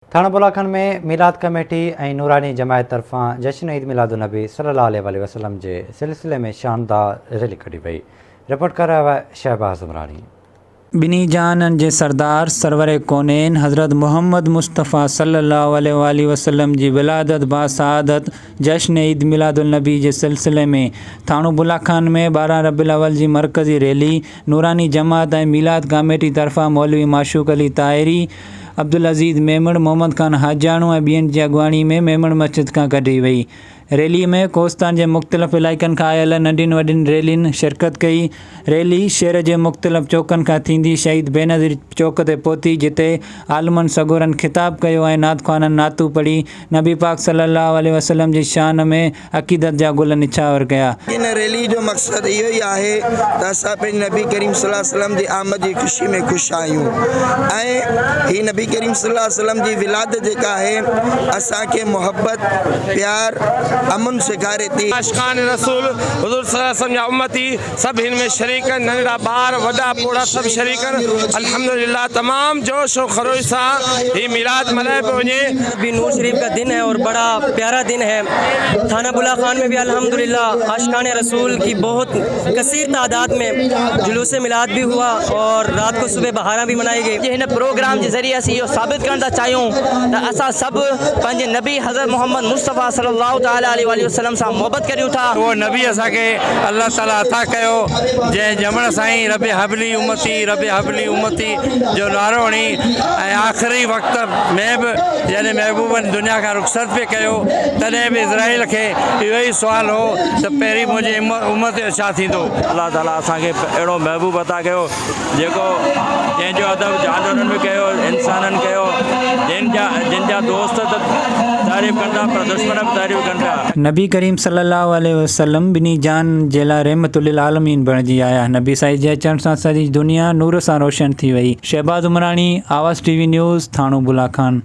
थाना बुलाखन में मिलाद कमेटी ऐं नूरानी जमायत तरफ़ां जश्न ईद मिलादुन्नबी सल्लल्लाहु अलैहि वसल्लम जे सिलसिले में शानदार रैली कढी वई। रिपोर्ट कर रहा है शहबाज उमरानी। बिनी जानन जे सरदार सरवर कोनैन हज़रत मोहम्मद मुस्तफ़ा सल्लल्लाहु अलैहि वसल्लम जी विलादत बासादत जश्न ईद मिलादुन्नबी जे सिलसिले में थाणो बुलाखान में 12 रबीउल अव्वल जी मरकज़ी रैली नूरानी जमात ऐं मिलाद कमेटी तरफ़ां मौलवी माशूक अली ताहिरी, अब्दुल अज़ीज़ मेमण, मोहम्मद खान हाजाणू ऐं ॿियनि जी अॻुवाणी में मेमण मस्जिद खां कढी वई। रैली में कोस्तान के मुख़्तलिफ़ इलाइक़नि खां आयल नंढियुनि वॾियुनि रैलियुनि शिरकत कई। रैली शहर के मुख़्तलिफ़ चौकनि खां थींदी शहीद बेनज़ीर चौक ते पहुती, जिते आलमन सगोरन ख़िताब कयो ऐं नातख़्वाननि नातू पढ़ी नबी पाक सल्लल्लाहु अलैहि वसल्लम जी शान में अक़ीदत जा गुल निछावर कया। इन रैली जो मकसद इहो ही आहे त असां पंहिंजे नबी करीम सल्लल्लाहु अलैहि वसल्लम जी आमद जी ख़ुशी में ख़ुश आहियूं ऐं ही नबी करीम सल्लल्लाहु अलैहि वसल्लम जी विलादत जेका आहे असांखे मोहब्बत प्यार अमन सिखारे थी। आशिकान रसूल हुज़ूर सल्लल्लाहु अलैहि वसल्लम जा उम्मती सब हिन में शरीक आहिनि, नंढड़ा ॿार वॾा पोड़ा सब शरीक आहिनि। अल्हम्दुलिल्लाह तमाम जोश और खरोश सां ही मिलाद मनाए पियो वञे। भी नूर शरीफ का दिन है और बड़ा प्यारा दिन है। थाना बुलाखान में भी अल्हम्दुलिल्लाह आशिकान रसूल की बहुत कसीर तादाद में जुलूस मिलाद भी हुआ और रात को सुबह बहारा भी मनाई गई। इन प्रोग्राम के जरिए असीं इहो साबित करण था चाहियूं त असां सभु पंहिंजे नबी हज़रत मोहम्मद मुस्तफ़ा सल्लल्लाहु अलैहि वसल्लम सां मोहब्बत करियूं था। वो नबी असांखे अल्लाह ताला अता कयो जंहिं जमण साईं रबे हबली उम्मती जो नारो हणी ऐं आख़िरी वक़्त में बि जॾहिं महबूबनि दुनिया खां रुख़सत पे कयो तॾहिं बि इज़राइल खे इहो ई सुवाल हो त पहिरीं मुंहिंजी उम्मत जो छा थींदो। अल्लाह ताला असांखे अहिड़ो महबूब अता कयो जेको जंहिंजो अदब जानवरनि में कयो, इंसाननि कयो, जिन जा दोस्त त तारीफ़ कंदा पर दुश्मन बि तारीफ़ कंदा। नबी करीम सल्लल्लाहु अलैहि वसल्लम बिनी जान जे लाइ रहमतुल आलमीन बणिजी आया। नबी साईं जे अचण सां सॼी दुनिया नूर सां रोशन थी वई। शहबाज उमरानी, आवाज़ टीवी न्यूज़, थाणो बुलाखान।